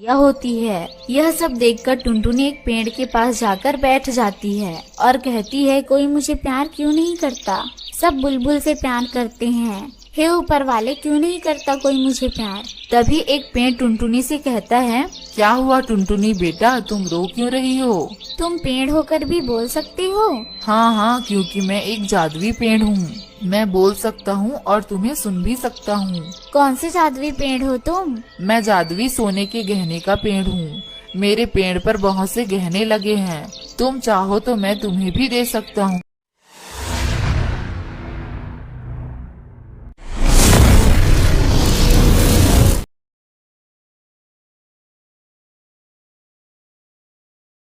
यह होती है। यह सब देखकर टुनटुनी एक पेड़ के पास जाकर बैठ जाती है और कहती है, कोई मुझे प्यार क्यों नहीं करता? सब बुलबुल से प्यार करते हैं, हे ऊपर वाले क्यों नहीं करता कोई मुझे प्यार? तभी एक पेड़ टुनटुनी से कहता है, क्या हुआ टुनटुनी बेटा, तुम रो क्यों रही हो? तुम पेड़ होकर भी बोल सकते हो? हाँ हाँ, क्योंकि मैं एक जादुई पेड़ हूँ। मैं बोल सकता हूँ और तुम्हें सुन भी सकता हूँ। कौन से जादुई पेड़ हो तुम? मैं जादुई सोने के गहने का पेड़ हूँ। मेरे पेड़ पर बहुत से गहने लगे हैं, तुम चाहो तो मैं तुम्हें भी दे सकता हूँ।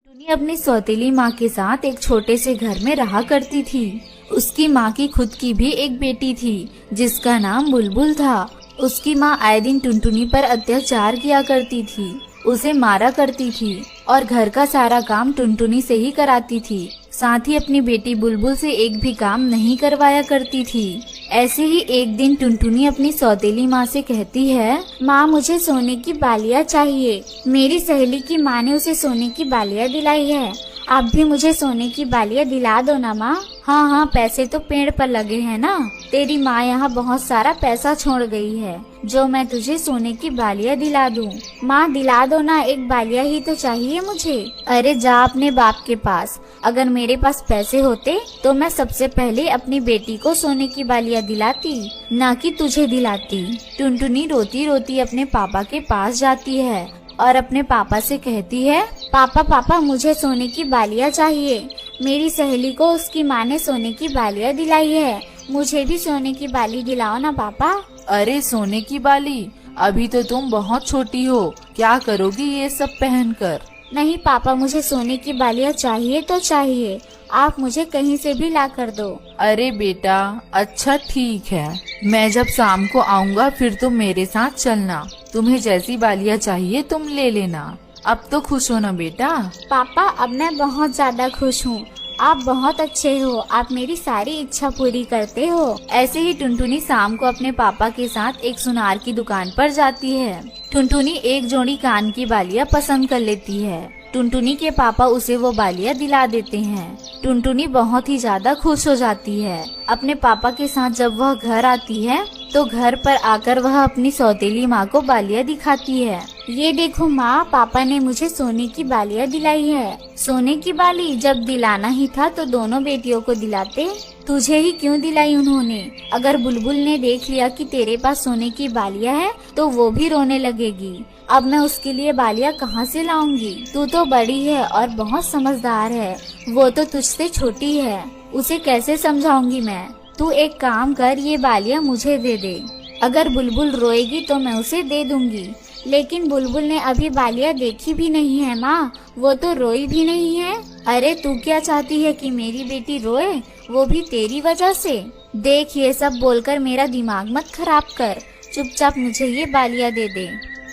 टुनटुनी अपनी सौतेली माँ के साथ एक छोटे से घर में रहा करती थी। उसकी माँ की खुद की भी एक बेटी थी जिसका नाम बुलबुल था। उसकी माँ आए दिन टुनटुनी पर अत्याचार किया करती थी, उसे मारा करती थी और घर का सारा काम टुनटुनी से ही कराती थी। साथ ही अपनी बेटी बुलबुल से एक भी काम नहीं करवाया करती थी। ऐसे ही एक दिन टुनटुनी अपनी सौतेली माँ से कहती है, माँ मुझे सोने की बालियाँ चाहिए। मेरी सहेली की माँ ने उसे सोने की बालियाँ दिलाई है, आप भी मुझे सोने की बालियाँ दिला दो ना माँ। हाँ हाँ, पैसे तो पेड़ पर लगे हैं ना, तेरी माँ यहाँ बहुत सारा पैसा छोड़ गई है जो मैं तुझे सोने की बालियाँ दिला दूँ। माँ दिला दो ना, एक बालियाँ ही तो चाहिए मुझे। अरे जा अपने बाप के पास, अगर मेरे पास पैसे होते तो मैं सबसे पहले अपनी बेटी को सोने की बालियाँ दिलाती, ना कि तुझे दिलाती। टुनटुनी रोती रोती अपने पापा के पास जाती है और अपने पापा से कहती है, पापा पापा मुझे सोने की बालियाँ चाहिए। मेरी सहेली को उसकी माँ ने सोने की बालियाँ दिलाई है, मुझे भी सोने की बाली दिलाओ ना पापा। अरे सोने की बाली, अभी तो तुम बहुत छोटी हो, क्या करोगी ये सब पहनकर? नहीं पापा, मुझे सोने की बालियाँ चाहिए तो चाहिए, आप मुझे कहीं से भी ला कर दो। अरे बेटा, अच्छा ठीक है, मैं जब शाम को आऊँगा फिर तुम मेरे साथ चलना, तुम्हें जैसी बालियाँ चाहिए तुम ले लेना। अब तो खुश हो ना बेटा? पापा अब मैं बहुत ज्यादा खुश हूँ, आप बहुत अच्छे हो, आप मेरी सारी इच्छा पूरी करते हो। ऐसे ही टुनटुनी शाम को अपने पापा के साथ एक सुनार की दुकान पर जाती है। टुनटुनी एक जोड़ी कान की बालियाँ पसंद कर लेती है। टुनटुनी के पापा उसे वो बालियाँ दिला देते हैं। टुनटुनी बहुत ही ज्यादा खुश हो जाती है। अपने पापा के साथ जब वह घर आती है तो घर पर आकर वह अपनी सौतेली माँ को बालियाँ दिखाती है। ये देखो माँ, पापा ने मुझे सोने की बालियाँ दिलाई है। सोने की बाली जब दिलाना ही था तो दोनों बेटियों को दिलाते, तुझे ही क्यों दिलाई उन्होंने? अगर बुलबुल ने देख लिया कि तेरे पास सोने की बालियाँ है तो वो भी रोने लगेगी। अब मैं उसके लिए बालियाँ कहाँ से लाऊंगी? तू तो बड़ी है और बहुत समझदार है, वो तो तुझसे छोटी है, उसे कैसे समझाऊंगी मैं? तू एक काम कर, ये बालियाँ मुझे दे दे, अगर बुलबुल रोएगी तो मैं उसे दे दूंगी। लेकिन बुलबुल ने अभी बालियाँ देखी भी नहीं है माँ, वो तो रोई भी नहीं है। अरे तू क्या चाहती है कि मेरी बेटी रोए, वो भी तेरी वजह से? देख ये सब बोलकर मेरा दिमाग मत खराब कर, चुपचाप मुझे ये बालियाँ दे दे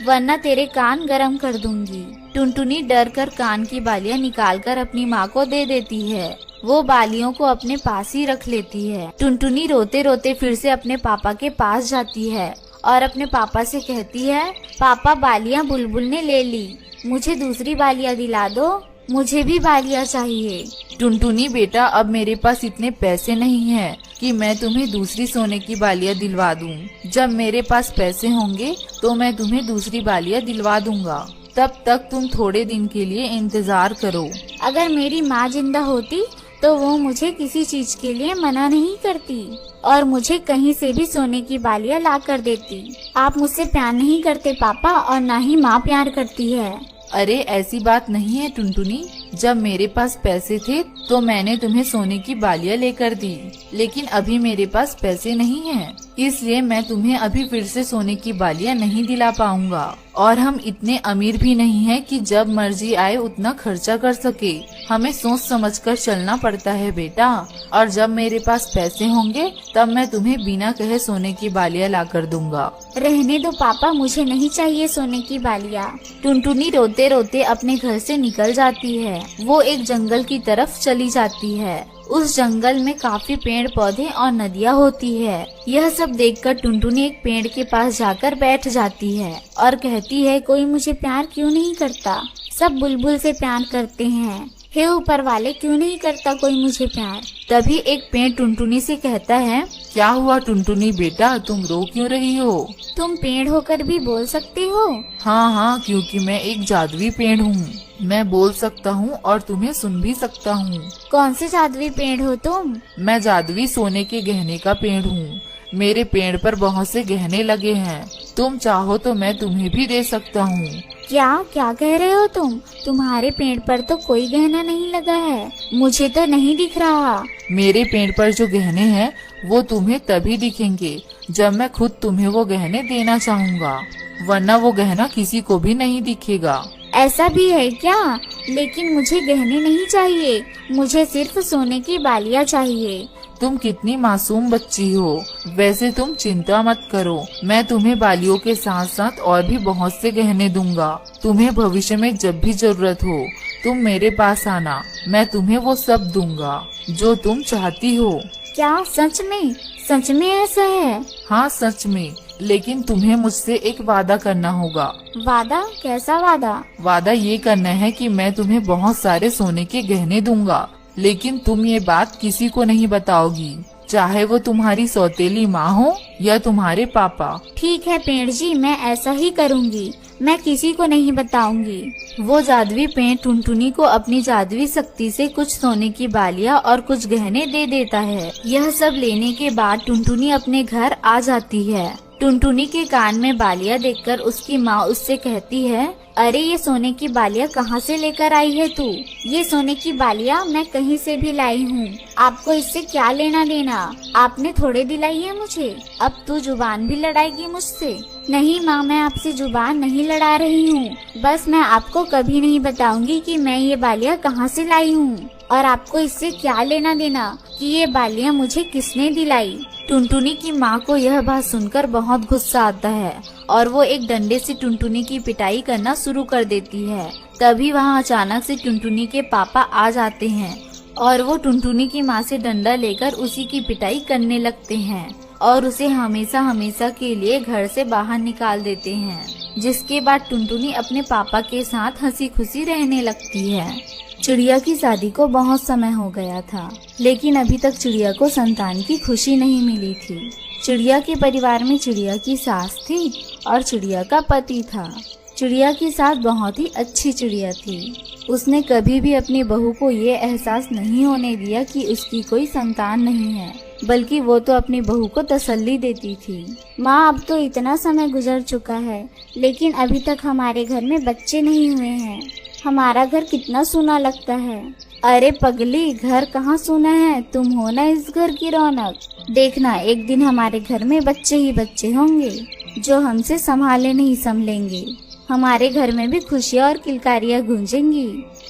वरना तेरे कान गरम कर दूंगी। टुनटुनी डर कर कान की बालियाँ निकाल कर अपनी माँ को दे देती है। वो बालियों को अपने पास ही रख लेती है। टुनटुनी रोते रोते फिर से अपने पापा के पास जाती है और अपने पापा से कहती है, पापा बालियाँ बुलबुल ने ले ली, मुझे दूसरी बालियाँ दिला दो, मुझे भी बालियाँ चाहिए। टुनटुनी बेटा, अब मेरे पास इतने पैसे नहीं हैं कि मैं तुम्हें दूसरी सोने की बालियाँ दिलवा दूं। जब मेरे पास पैसे होंगे तो मैं तुम्हें दूसरी बालियाँ दिलवा दूंगा, तब तक तुम थोड़े दिन के लिए इंतजार करो। अगर मेरी माँ जिंदा होती तो वो मुझे किसी चीज के लिए मना नहीं करती और मुझे कहीं से भी सोने की बालियाँ ला कर देती। आप मुझसे प्यार नहीं करते पापा, और ना ही माँ प्यार करती है। अरे ऐसी बात नहीं है टुनटुनी, जब मेरे पास पैसे थे तो मैंने तुम्हें सोने की बालियाँ लेकर दी, लेकिन अभी मेरे पास पैसे नहीं हैं, इसलिए मैं तुम्हें अभी फिर से सोने की बालियाँ नहीं दिला पाऊंगा। और हम इतने अमीर भी नहीं हैं कि जब मर्जी आए उतना खर्चा कर सके, हमें सोच समझकर चलना पड़ता है बेटा। और जब मेरे पास पैसे होंगे तब मैं तुम्हें बिना कहे सोने की बालियाँ ला कर दूंगा। रहने दो पापा, मुझे नहीं चाहिए सोने की बालियाँ। टुनटुनी रोते रोते अपने घर से निकल जाती है। वो एक जंगल की तरफ चली जाती है। उस जंगल में काफी पेड़ पौधे और नदियाँ होती है। यह सब देखकर टुनटुनी एक पेड़ के पास जाकर बैठ जाती है और कहती है, कोई मुझे प्यार क्यों नहीं करता? सब बुलबुल से प्यार करते हैं, हे ऊपर वाले क्यों नहीं करता कोई मुझे प्यार? तभी एक पेड़ टुनटुनी से कहता है, क्या हुआ टुनटुनी बेटा, तुम रो क्यों रही हो? तुम पेड़ होकर भी बोल सकते हो? हाँ हाँ, क्योंकि मैं एक जादुई पेड़ हूँ। मैं बोल सकता हूँ और तुम्हें सुन भी सकता हूँ। कौन से जादुई पेड़ हो तुम? मैं जादुई सोने के गहने का पेड़ हूँ। मेरे पेड़ पर बहुत से गहने लगे हैं। तुम चाहो तो मैं तुम्हें भी दे सकता हूँ। क्या क्या कह रहे हो तुम? तुम्हारे पेड़ पर तो कोई गहना नहीं लगा है, मुझे तो नहीं दिख रहा। मेरे पेड़ पर जो गहने हैं वो तुम्हें तभी दिखेंगे जब मैं खुद तुम्हें वो गहने देना चाहूँगा, वरना वो गहना किसी को भी नहीं दिखेगा। ऐसा भी है क्या? लेकिन मुझे गहने नहीं चाहिए, मुझे सिर्फ सोने की बालियाँ चाहिए। तुम कितनी मासूम बच्ची हो। वैसे तुम चिंता मत करो, मैं तुम्हें बालियों के साथ साथ और भी बहुत से गहने दूंगा। तुम्हें भविष्य में जब भी जरूरत हो तुम मेरे पास आना, मैं तुम्हें वो सब दूंगा जो तुम चाहती हो। क्या सच में? सच में ऐसा है? हाँ सच में, लेकिन तुम्हें मुझसे एक वादा करना होगा। वादा? कैसा वादा? वादा ये करना है कि मैं तुम्हें बहुत सारे सोने के गहने दूंगा, लेकिन तुम ये बात किसी को नहीं बताओगी, चाहे वो तुम्हारी सौतेली माँ हो या तुम्हारे पापा। ठीक है पेड़ जी, मैं ऐसा ही करूँगी, मैं किसी को नहीं बताऊंगी। वो जादुई पेड़ टुनटुनी को अपनी जादुई शक्ति से कुछ सोने की बालियाँ और कुछ गहने दे देता है। यह सब लेने के बाद टुनटुनी अपने घर आ जाती है। टुनटुनी के कान में बालियाँ देखकर उसकी माँ उससे कहती है, अरे ये सोने की बालियाँ कहाँ से लेकर आई है तू? ये सोने की बालियाँ मैं कहीं से भी लाई हूँ, आपको इससे क्या लेना देना? आपने थोड़े दिलाई है मुझे, अब तू जुबान भी लड़ाएगी मुझसे? नहीं माँ, मैं आपसे जुबान नहीं लड़ा रही हूँ, बस मैं आपको कभी नहीं बताऊंगी कि मैं ये बालियाँ कहाँ से लाई हूँ और आपको इससे क्या लेना देना कि ये बालियाँ मुझे किसने दिलाई। टुनटुनी की माँ को यह बात सुनकर बहुत गुस्सा आता है और वो एक डंडे से टुनटुनी की पिटाई करना शुरू कर देती है। तभी वहाँ अचानक से टुनटुनी के पापा आ जाते हैं और वो टुनटुनी की माँ से डंडा लेकर उसी की पिटाई करने लगते हैं और उसे हमेशा हमेशा के लिए घर से बाहर निकाल देते हैं। जिसके बाद टुनटुनी अपने पापा के साथ हंसी खुशी रहने लगती है। चिड़िया की शादी को बहुत समय हो गया था, लेकिन अभी तक चिड़िया को संतान की खुशी नहीं मिली थी। चिड़िया के परिवार में चिड़िया की सास थी और चिड़िया का पति था। चिड़िया की सास बहुत ही अच्छी चिड़िया थी। उसने कभी भी अपनी बहू को ये एहसास नहीं होने दिया कि उसकी कोई संतान नहीं है, बल्कि वो तो अपनी बहू को तसल्ली देती थी। माँ, अब तो इतना समय गुजर चुका है, लेकिन अभी तक हमारे घर में बच्चे नहीं हुए हैं। हमारा घर कितना सूना लगता है। अरे पगली, घर कहाँ सूना है, तुम हो ना इस घर की रौनक। देखना, एक दिन हमारे घर में बच्चे ही बच्चे होंगे जो हमसे संभाले नहीं संभलेंगे। हमारे घर में भी खुशियाँ और किलकारियाँ गूंजेंगी।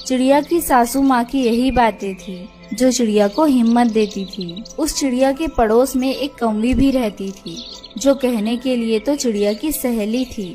चिड़िया की सासू माँ की यही बातें थी जो चिड़िया को हिम्मत देती थी। उस चिड़िया के पड़ोस में एक कौवी भी रहती थी जो कहने के लिए तो चिड़िया की सहेली थी,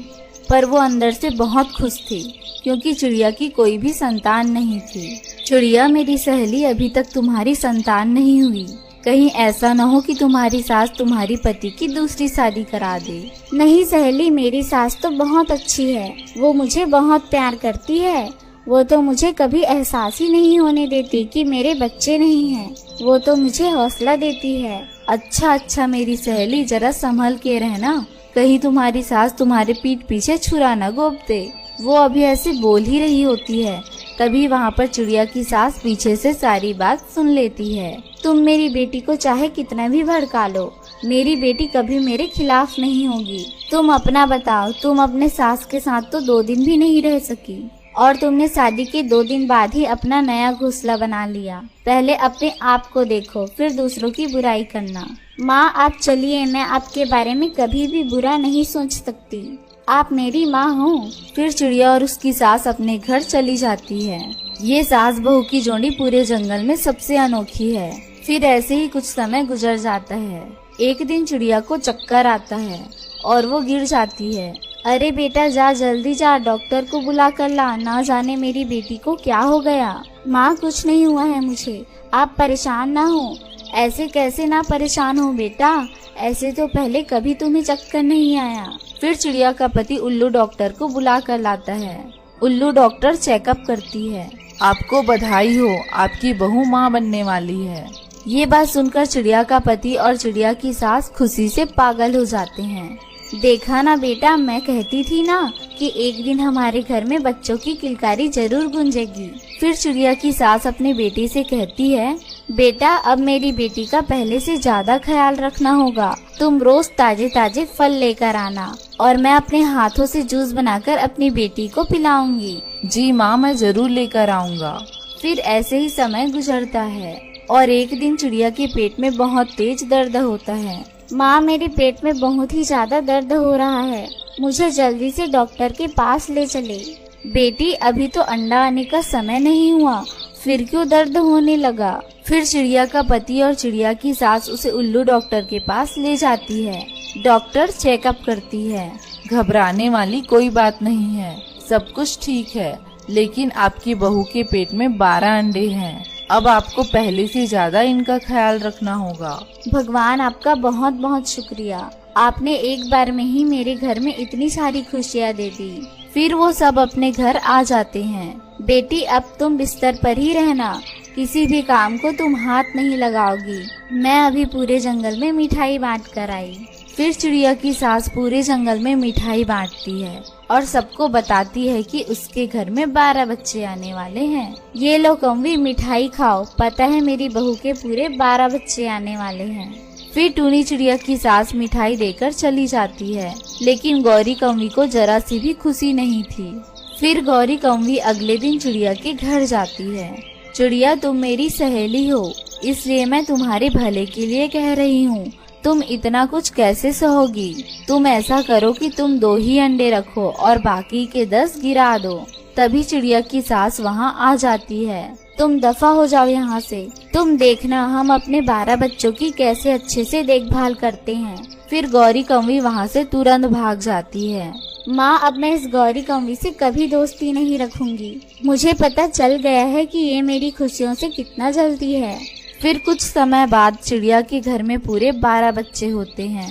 पर वो अंदर से बहुत खुश थी क्योंकि चिड़िया की कोई भी संतान नहीं थी। चिड़िया मेरी सहेली, अभी तक तुम्हारी संतान नहीं हुई, कहीं ऐसा न हो कि तुम्हारी सास तुम्हारी पति की दूसरी शादी करा दे। नहीं सहेली, मेरी सास तो बहुत अच्छी है, वो मुझे बहुत प्यार करती है। वो तो मुझे कभी एहसास ही नहीं होने देती कि मेरे बच्चे नहीं हैं। वो तो मुझे हौसला देती है। अच्छा मेरी सहेली, जरा संभल के रहना, कहीं तुम्हारी सास तुम्हारे पीठ पीछे छुरा न गोप दे। वो अभी ऐसे बोल ही रही होती है, तभी वहाँ पर चिड़िया की सास पीछे से सारी बात सुन लेती है। तुम मेरी बेटी को चाहे कितना भी भड़का लो, मेरी बेटी कभी मेरे खिलाफ नहीं होगी। तुम अपना बताओ, तुम अपने सास के साथ तो 2 दिन भी नहीं रह सकी और तुमने शादी के 2 दिन बाद ही अपना नया घोंसला बना लिया। पहले अपने आप को देखो, फिर दूसरों की बुराई करना। माँ, आप चलिए, मैं आपके बारे में कभी भी बुरा नहीं सोच सकती, आप मेरी माँ हो। फिर चिड़िया और उसकी सास अपने घर चली जाती है। ये सास बहू की जोड़ी पूरे जंगल में सबसे अनोखी है। फिर ऐसे ही कुछ समय गुजर जाता है। एक दिन चिड़िया को चक्कर आता है और वो गिर जाती है। अरे बेटा जा, जल्दी जा, डॉक्टर को बुला कर ला, ना जाने मेरी बेटी को क्या हो गया। माँ कुछ नहीं हुआ है मुझे, आप परेशान ना हो। ऐसे कैसे ना परेशान हो बेटा, ऐसे तो पहले कभी तुम्हें चक्कर नहीं आया। फिर चिड़िया का पति उल्लू डॉक्टर को बुला कर लाता है। उल्लू डॉक्टर चेकअप करती है। आपको बधाई हो, आपकी बहू माँ बनने वाली है। ये बात सुनकर चिड़िया का पति और चिड़िया की सास खुशी से पागल हो जाते हैं। देखा ना बेटा, मैं कहती थी ना कि एक दिन हमारे घर में बच्चों की किलकारी जरूर गूंजेगी। फिर चिड़िया की सास अपने बेटे से कहती है, बेटा अब मेरी बेटी का पहले से ज्यादा ख्याल रखना होगा। तुम रोज ताजे ताजे फल लेकर आना और मैं अपने हाथों से जूस बनाकर अपनी बेटी को पिलाऊंगी। जी माँ, मैं जरूर लेकर आऊँगा। फिर ऐसे ही समय गुजरता है और एक दिन चिड़िया के पेट में बहुत तेज दर्द होता है। माँ मेरे पेट में बहुत ही ज्यादा दर्द हो रहा है, मुझे जल्दी से डॉक्टर के पास ले चले। बेटी अभी तो अंडा आने का समय नहीं हुआ, फिर क्यों दर्द होने लगा। फिर चिड़िया का पति और चिड़िया की सास उसे उल्लू डॉक्टर के पास ले जाती है। डॉक्टर चेकअप करती है। घबराने वाली कोई बात नहीं है, सब कुछ ठीक है, लेकिन आपकी बहू के पेट में 12 अंडे हैं। अब आपको पहले से ज्यादा इनका ख्याल रखना होगा। भगवान आपका बहुत बहुत शुक्रिया, आपने एक बार में ही मेरे घर में इतनी सारी खुशियाँ दे दी। फिर वो सब अपने घर आ जाते हैं। बेटी अब तुम बिस्तर पर ही रहना, किसी भी काम को तुम हाथ नहीं लगाओगी। मैं अभी पूरे जंगल में मिठाई बांट कर आई। फिर चिड़िया की सास पूरे जंगल में मिठाई बांटती है और सबको बताती है कि उसके घर में 12 बच्चे आने वाले हैं। ये लो कौवी, मिठाई खाओ, पता है मेरी बहू के पूरे 12 बच्चे आने वाले हैं। फिर टूनी चिड़िया की सास मिठाई देकर चली जाती है, लेकिन गौरी कौवी को जरा सी भी खुशी नहीं थी। फिर गौरी कौवी अगले दिन चिड़िया के घर जाती है। चिड़िया, तुम मेरी सहेली हो, इसलिए मैं तुम्हारे भले के लिए कह रही हूँ। तुम इतना कुछ कैसे सहोगी? तुम ऐसा करो कि तुम 2 ही अंडे रखो और बाकी के 10 गिरा दो। तभी चिड़िया की सास वहाँ आ जाती है। तुम दफा हो जाओ यहाँ से, तुम देखना हम अपने 12 बच्चों की कैसे अच्छे से देखभाल करते हैं। फिर गौरी कौवी वहाँ से तुरंत भाग जाती है। माँ अब मैं इस गौरी कौवी से कभी दोस्ती नहीं रखूंगी, मुझे पता चल गया है कि ये मेरी खुशियों से कितना जलती है। फिर कुछ समय बाद चिड़िया के घर में पूरे 12 बच्चे होते हैं